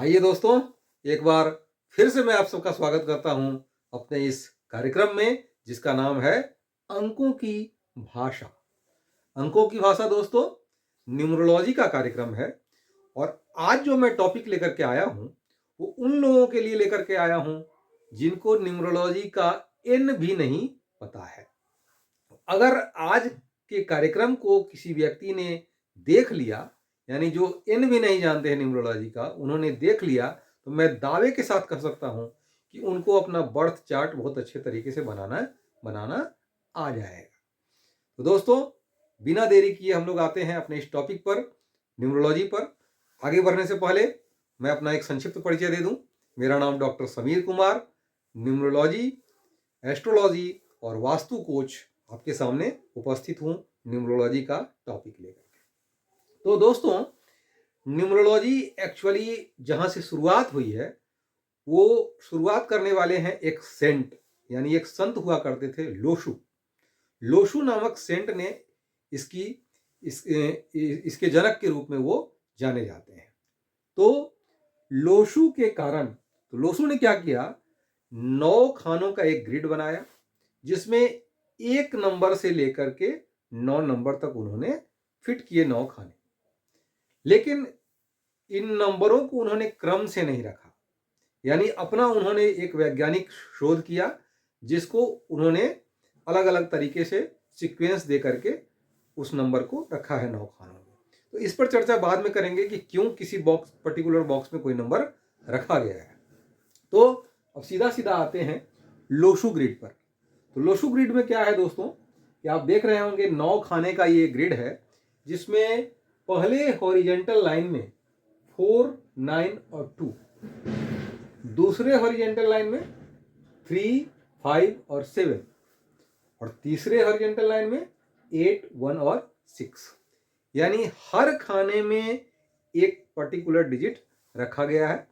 आइए दोस्तों, एक बार फिर से मैं आप सबका स्वागत करता हूं अपने इस कार्यक्रम में जिसका नाम है अंकों की भाषा। अंकों की भाषा दोस्तों न्यूमरोलॉजी का कार्यक्रम है। और आज जो मैं टॉपिक लेकर के आया हूं वो उन लोगों के लिए लेकर के आया हूं जिनको न्यूमरोलॉजी का एन भी नहीं पता है। अगर आज के कार्यक्रम को किसी व्यक्ति ने देख लिया, यानी जो एन भी नहीं जानते हैं न्यूमरोलॉजी का, उन्होंने देख लिया, तो मैं दावे के साथ कह सकता हूं कि उनको अपना बर्थ चार्ट बहुत अच्छे तरीके से बनाना आ जाएगा। तो दोस्तों, बिना देरी किए हम लोग आते हैं अपने इस टॉपिक पर, न्यूमरोलॉजी पर। आगे बढ़ने से पहले मैं अपना एक संक्षिप्त परिचय दे दूं। मेरा नाम doctor Sameer Kumar, numerology, astrology और वास्तु कोच आपके सामने उपस्थित हूं न्यूमरोलॉजी का टॉपिक लेकर के। तो दोस्तों, न्यूमरोलॉजी एक्चुअली जहां से शुरुआत हुई है वो शुरुआत करने वाले हैं एक सेंट, यानी एक संत हुआ करते थे, लोशु। लोशु नामक सेंट ने इसकी इसके जनक के रूप में वो जाने जाते हैं। तो लोशु के कारण, तो लोशु ने क्या किया, 9 खानों का एक ग्रिड बनाया जिसमें 1 नंबर से लेकर के 9 नंबर तक उन्होंने फिट किए 9 खाने। लेकिन इन नंबरों को उन्होंने क्रम से नहीं रखा, यानी अपना उन्होंने एक वैज्ञानिक शोध किया जिसको उन्होंने अलग अलग तरीके से सीक्वेंस दे करके उस नंबर को रखा है 9 खानों में। तो इस पर चर्चा बाद में करेंगे कि क्यों किसी पर्टिकुलर बॉक्स में कोई नंबर रखा गया है। तो अब सीधा सीधा आते हैं लोशु ग्रिड पर। तो लोशु ग्रिड में क्या है दोस्तों कि आप देख रहे होंगे 9 खाने का ये ग्रिड है जिसमें पहले हॉरिजेंटल लाइन में 4, 9 और 2, दूसरे हॉरिजेंटल लाइन में 3, 5 और 7, और तीसरे हॉरिजेंटल लाइन में 8, 1 और 6। यानी हर खाने में एक पर्टिकुलर डिजिट रखा गया है,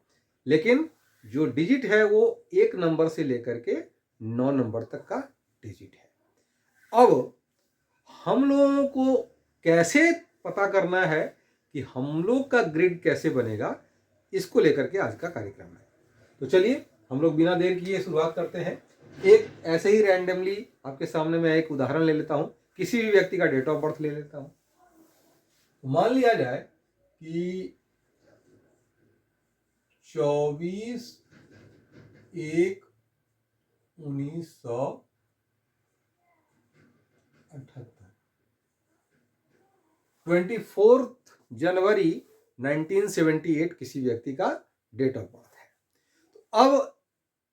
लेकिन जो डिजिट है वो 1 नंबर से लेकर के 9 नंबर तक का डिजिट है। अब हम लोगों को कैसे पता करना है कि हम लोग का ग्रिड कैसे बनेगा, इसको लेकर के आज का कार्यक्रम है। तो चलिए हम लोग बिना देर किए शुरुआत करते हैं। एक ऐसे ही रैंडमली आपके सामने मैं एक उदाहरण ले लेता हूं, किसी भी व्यक्ति का डेट ऑफ बर्थ ले लेता हूं। तो मान लिया जाए कि 24/1/1978, 24 जनवरी 1978 किसी व्यक्ति का डेट ऑफ बर्थ है। तो अब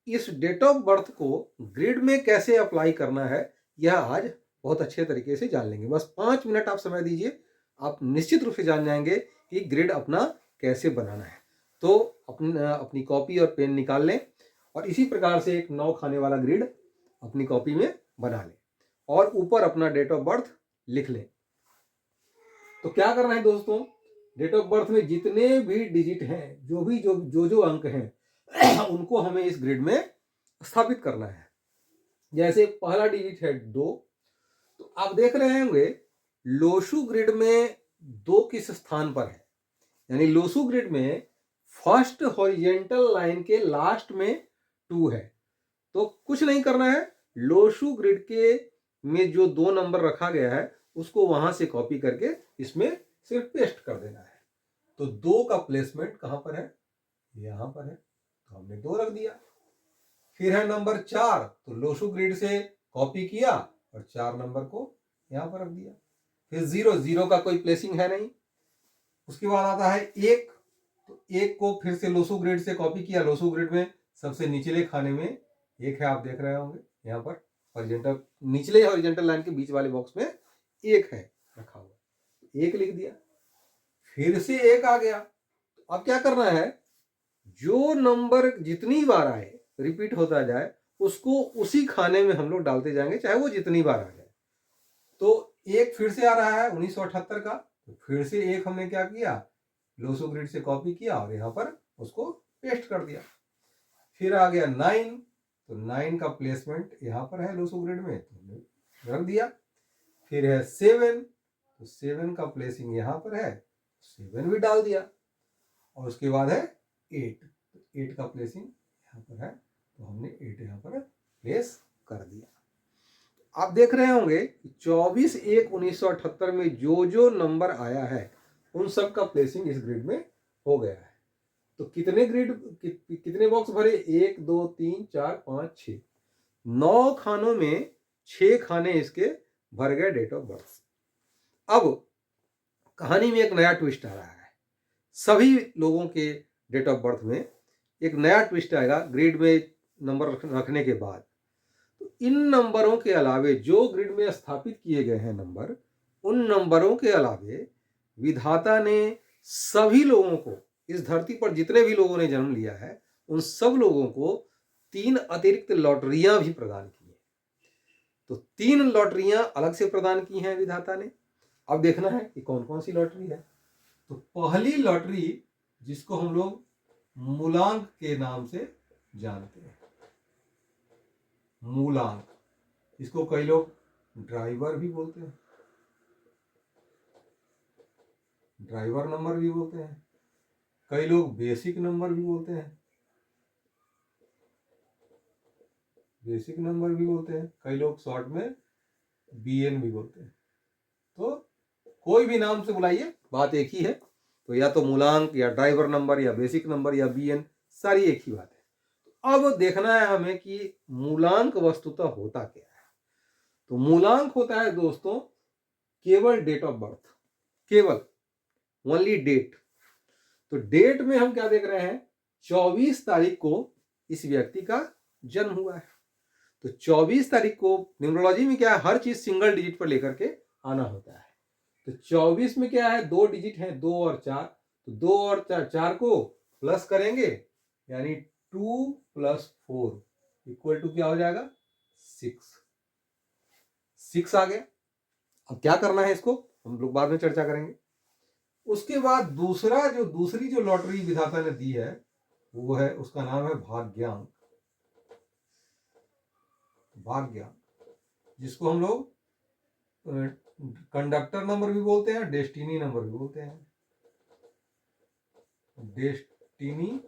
इस डेट ऑफ बर्थ को ग्रिड में कैसे अप्लाई करना है यह आज बहुत अच्छे तरीके से जान लेंगे। बस 5 मिनट आप समय दीजिए, आप निश्चित रूप से जान जाएंगे कि ग्रिड अपना कैसे बनाना है। तो अपनी कॉपी और पेन निकाल लें और इसी प्रकार से एक 9 खाने वाला ग्रिड अपनी कॉपी में बना लें और ऊपर अपना डेट ऑफ बर्थ लिख लें। तो क्या करना है दोस्तों, डेट ऑफ बर्थ में जितने भी डिजिट हैं, जो अंक हैं उनको हमें इस ग्रिड में स्थापित करना है। जैसे पहला डिजिट है 2, तो आप देख रहे होंगे लोशु ग्रिड में 2 किस स्थान पर है, यानी लोशु ग्रिड में फर्स्ट हॉरिजेंटल लाइन के लास्ट में 2 है। तो कुछ नहीं करना है, लोशु ग्रिड के में जो 2 नंबर रखा गया है उसको वहां से कॉपी करके इसमें सिर्फ पेस्ट कर देना है। तो 2 का प्लेसमेंट कहां पर है, यहां पर है, तो हमने 2 रख दिया। फिर है नंबर 4, तो लोशु ग्रिड से कॉपी किया और 4 नंबर को यहां पर रख दिया। फिर 0 का कोई प्लेसिंग है नहीं। उसके बाद आता है 1, तो 1 को फिर से लोशु ग्रिड से कॉपी किया, लोशु ग्रिड में सबसे निचले खाने में 1 है, आप देख रहे होंगे यहाँ पर हॉरिजेंटल, निचले हॉरिजेंटल लाइन के बीच वाले बॉक्स में 1 है रखा हुआ, 1 लिख दिया। फिर से 1 आ गया, तो अब क्या करना है, जो नंबर जितनी बार आए रिपीट होता जाए उसको उसी खाने में हम लोग डालते जाएंगे, चाहे वो जितनी बार आ जाए। तो 1 फिर से आ रहा है 1978 का, तो फिर से 1 हमने क्या किया, लोशु ग्रिड से कॉपी किया और यहाँ पर उसको पेस्ट कर दिया। फिर आ गया 9, तो 9 का प्लेसमेंट यहाँ पर है लोशु ग्रिड में, तो रख दिया। फिर है 7, तो 7 का प्लेसिंग यहाँ पर है, 7 भी डाल दिया। और उसके बाद है 8, 8 का प्लेसिंग यहाँ पर है, तो हमने 8 यहाँ पर प्लेस कर दिया। आप देख रहे होंगे कि 24/1/1978 में जो जो नंबर आया है उन सब का प्लेसिंग इस ग्रिड में हो गया है। तो कितने ग्रिड कितने बॉक्स भरे? 1 2 3 4 5 6, 9 खानों में 6 खाने इसके भर गए डेट ऑफ बर्थ। अब कहानी में एक नया ट्विस्ट आ रहा है। सभी लोगों के डेट ऑफ बर्थ में एक नया ट्विस्ट आएगा ग्रिड में नंबर रखने के बाद। तो इन नंबरों के अलावे जो ग्रिड में स्थापित किए गए हैं नंबर, उन नंबरों के अलावे विधाता ने सभी लोगों को, इस धरती पर जितने भी लोगों ने जन्म लिया है उन सब लोगों को 3 अतिरिक्त लॉटरियां भी प्रदान की हैं। तो 3 लॉटरियां अलग से प्रदान की हैं विधाता ने। अब देखना है कि कौन कौन सी लॉटरी है। तो पहली लॉटरी, जिसको हम लोग मूलांक के नाम से जानते हैं, मूलांक, इसको कई लोग ड्राइवर भी बोलते हैं, ड्राइवर नंबर भी बोलते हैं, कई लोग बेसिक नंबर भी बोलते हैं, बेसिक नंबर भी बोलते हैं, कई लोग शॉर्ट में बीएन भी बोलते हैं। तो कोई भी नाम से बुलाइए, बात एक ही है। तो या तो मूलांक या ड्राइवर नंबर या बेसिक नंबर या बीएन, सारी एक ही बात है। अब देखना है हमें कि मूलांक वस्तुतः होता क्या है। तो मूलांक होता है दोस्तों केवल डेट ऑफ बर्थ, केवल ओनली डेट। तो डेट में हम क्या देख रहे हैं? 24 तारीख को इस व्यक्ति का जन्म हुआ है। तो 24 तारीख को न्यूमरोलॉजी में क्या है, हर चीज सिंगल डिजिट पर लेकर के आना होता है। तो 24 में क्या है, 2 डिजिट है, 2 और 4। तो 2 और 4 को प्लस करेंगे, यानी 2 + 4 इक्वल टू क्या हो जाएगा? 6। 6 आ गया। अब क्या करना है, इसको हम लोग बाद में चर्चा करेंगे। उसके बाद दूसरी जो लॉटरी विधाता ने दी है वो है, उसका नाम है भाग्यांक। भाग्यांक, जिसको हम लोग कंडक्टर नंबर भी बोलते हैं, डेस्टिनी नंबर भी बोलते हैं। डेस्टिनी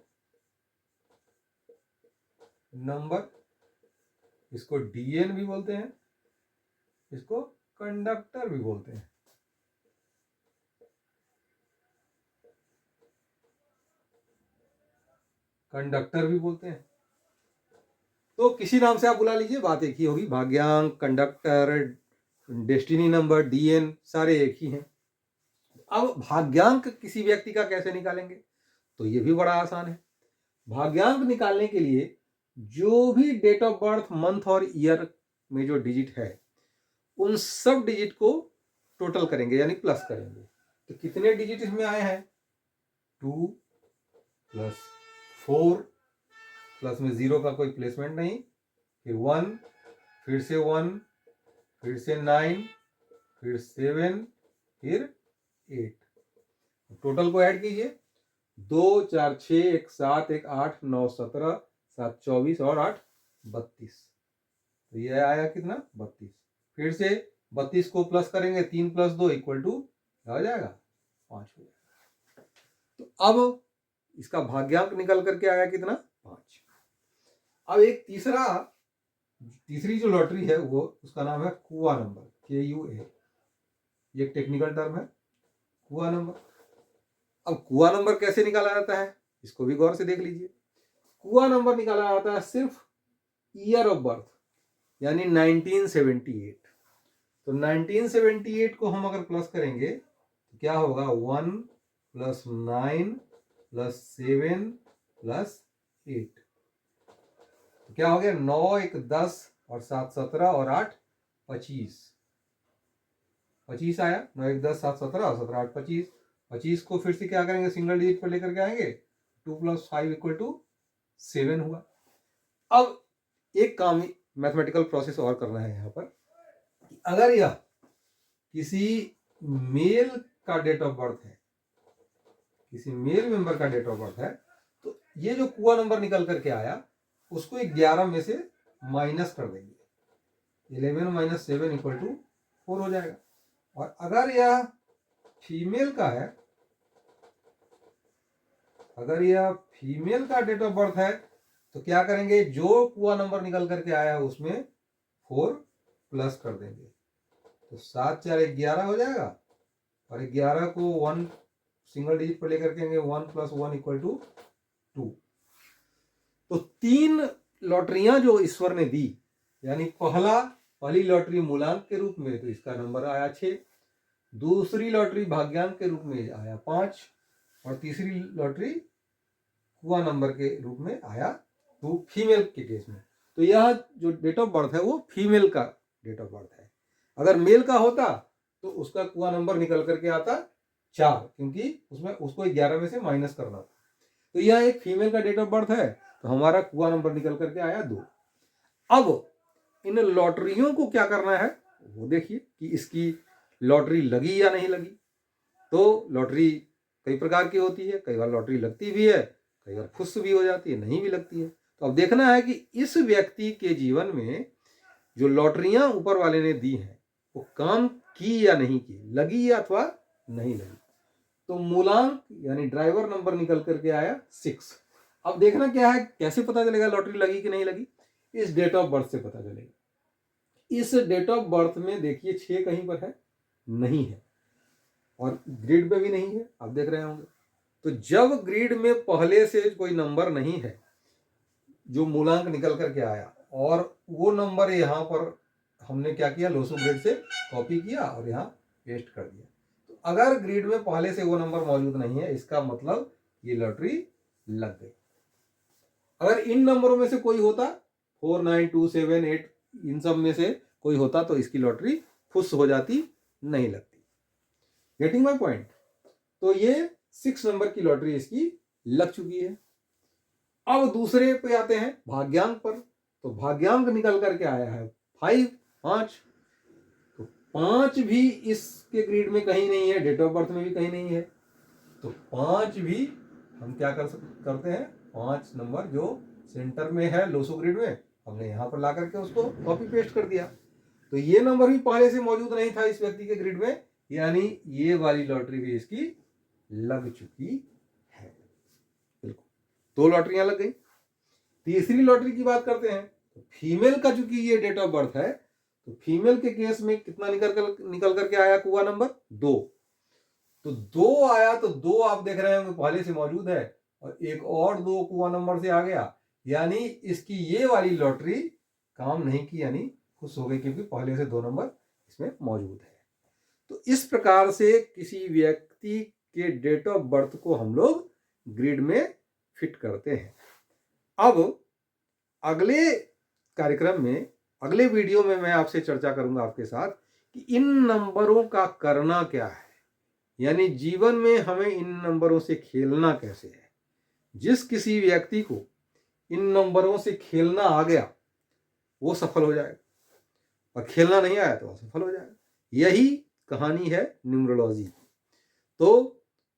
नंबर, इसको डीएन भी बोलते हैं, इसको कंडक्टर भी बोलते हैं। कंडक्टर भी बोलते हैं। तो किसी नाम से आप बुला लीजिए, बात एक ही होगी। भाग्यांक, कंडक्टर, डेस्टिनी नंबर, डीएन, सारे एक ही हैं। अब भाग्यांक किसी व्यक्ति का कैसे निकालेंगे? तो ये भी बड़ा आसान है। भाग्यांक निकालने के लिए जो भी डेट ऑफ बर्थ, मंथ और ईयर में जो डिजिट है उन सब डिजिट को टोटल करेंगे, यानी प्लस करेंगे। तो कितने डिजिट इसमें आए हैं? 2 + 4, प्लस में 0 का कोई प्लेसमेंट नहीं, फिर 1, फिर से 1, फिर से 9, फिर 7, फिर 8। टोटल को ऐड कीजिए, 2 4 6 1 7 1 8 9 17 7 24 और 8 32। तो ये आया कितना? 32। फिर से 32 को प्लस करेंगे, 3 + 2 इक्वल टू क्या हो जाएगा? 5 हो जाएगा। तो अब इसका भाग्यांक निकल करके आया कितना? 5। अब एक तीसरी जो लॉटरी है वो, उसका नाम है कुआ नंबर, KUA। ये एक टेक्निकल टर्म है, कुआ नंबर। अब कुआ नंबर कैसे निकाला जाता है, इसको भी गौर से देख लीजिए। कुआ नंबर निकाला जाता है सिर्फ ईयर ऑफ बर्थ, यानी 1978। तो 1978 को हम अगर प्लस करेंगे तो क्या होगा? 1 + 9 + 7 + 8। तो क्या हो गया? 9 1 10 और 7 17 और 8 25। 25 आया। 9 1 10 7 17 और 17 8 25। 25 को फिर से क्या करेंगे? सिंगल डिजिट पर लेकर के आएंगे। 2 + 5 = 7 हुआ। अब एक काम मैथमेटिकल प्रोसेस और करना है यहाँ पर। अगर यह किसी मेल का डेट ऑफ बर्थ है, किसी मेल मेंबर का डेट ऑफ बर्थ है, तो ये जो कुआ नंबर निकल करके आया उसको 11 में से माइनस कर देंगे। 11 - 7 = 4 हो जाएगा। और अगर यह फीमेल का है, अगर यह फीमेल का डेट ऑफ बर्थ है तो क्या करेंगे, जो कुआ नंबर निकल करके आया है उसमें 4 प्लस कर देंगे, तो 7 4 11 हो जाएगा, और 11 को 1 सिंगल डिजिट पर लेकर के 1 + 1 = 2। तो 3 लॉटरियां जो ईश्वर ने दी, यानी पहली लॉटरी मूलांक के रूप में, तो इसका नंबर आया 6, दूसरी लॉटरी भाग्यांक के रूप में आया 5, और तीसरी लॉटरी कुआ नंबर के रूप में आया 2 फीमेल के केस में। तो यह जो डेट ऑफ बर्थ है वो फीमेल का डेट ऑफ बर्थ है। अगर मेल का होता तो उसका कुआ नंबर निकल करके आता 4, क्योंकि उसमें उसको 11 में से माइनस करना था। तो यह एक फीमेल का डेट ऑफ बर्थ है, तो हमारा कुआ नंबर निकल करके आया 2। अब इन लॉटरियों को क्या करना है वो देखिए कि इसकी लॉटरी लगी या नहीं लगी। तो लॉटरी कई प्रकार की होती है, कई बार लॉटरी लगती भी है, कई बार फुस भी हो जाती है, नहीं भी लगती है। तो अब देखना है कि इस व्यक्ति के जीवन में जो लॉटरियां ऊपर वाले ने दी हैं वो काम की या नहीं की, लगी या अथवा नहीं लगी। तो मूलांक यानी ड्राइवर नंबर निकल करके आया 6। अब देखना क्या है, कैसे पता चलेगा लॉटरी लगी कि नहीं लगी, इस डेट ऑफ बर्थ से पता चलेगा। इस डेट ऑफ बर्थ में देखिए 6 कहीं पर है, नहीं है, और ग्रिड में भी नहीं है, आप देख रहे होंगे। तो जब ग्रिड में पहले से कोई नंबर नहीं है जो मूलांक निकल करके आया, और वो नंबर यहाँ पर हमने क्या किया, लोसो ग्रिड से कॉपी किया और यहाँ पेस्ट कर दिया। तो अगर ग्रिड में पहले से वो नंबर मौजूद नहीं है, इसका मतलब ये लॉटरी लग गई। अगर इन नंबरों में से कोई होता, 4 9 2 7 8, इन सब में से कोई होता तो इसकी लॉटरी फुस हो जाती, नहीं लगती। Getting my point. तो ये 6 नंबर की लॉटरी इसकी लग चुकी है। अब दूसरे पे आते हैं भाग्यांक पर। तो भाग्यांक निकल करके आया है 5। तो 5 भी इसके ग्रिड में कहीं नहीं है, डेट ऑफ बर्थ में भी कहीं नहीं है। तो 5 भी हम क्या करते हैं, 5 नंबर जो सेंटर में है लोसो ग्रिड में, हमने यहाँ पर ला करके उसको कॉपी पेस्ट कर दिया। तो ये नंबर भी पहले से मौजूद नहीं था इस व्यक्ति के ग्रिड में, यानी ये वाली लॉटरी भी इसकी लग चुकी है। बिल्कुल, 2 लॉटरियां लग गई। तीसरी लॉटरी की बात करते हैं। तो फीमेल का चूंकि ये डेट ऑफ बर्थ है, तो फीमेल के केस में कितना निकल करके आया कुआ नंबर 2। तो 2 आया, तो 2 आप देख रहे होंगे पहले से मौजूद है, और एक और 2 कुआ नंबर से आ गया, यानी इसकी ये वाली लॉटरी काम नहीं की, यानी खुश हो गई, क्योंकि पहले से 2 नंबर इसमें मौजूद है। तो इस प्रकार से किसी व्यक्ति के डेट ऑफ बर्थ को हम लोग ग्रिड में फिट करते हैं। अब अगले कार्यक्रम में, अगले वीडियो में मैं आपसे चर्चा करूंगा आपके साथ कि इन नंबरों का करना क्या है, यानी जीवन में हमें इन नंबरों से खेलना कैसे है। जिस किसी व्यक्ति को इन नंबरों से खेलना आ गया वो सफल हो जाएगा, और खेलना नहीं आया तो असफल हो जाएगा। यही कहानी है न्यूमरोलॉजी की। तो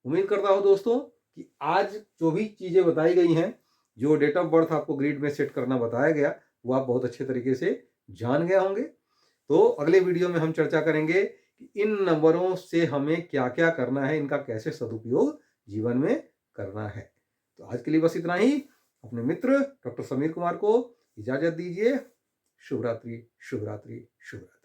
उम्मीद करता हूं दोस्तों कि आज जो भी चीजें बताई गई हैं, जो डेट ऑफ बर्थ आपको ग्रिड में सेट करना बताया गया, वो आप बहुत अच्छे तरीके से जान गए होंगे। तो अगले वीडियो में हम चर्चा करेंगे कि इन नंबरों से हमें क्या क्या करना है, इनका कैसे सदुपयोग जीवन में करना है। तो आज के लिए बस इतना ही। अपने मित्र डॉक्टर समीर कुमार को इजाजत दीजिए। शुभ रात्रि, शुभ रात्रि, शुभ रात्रि।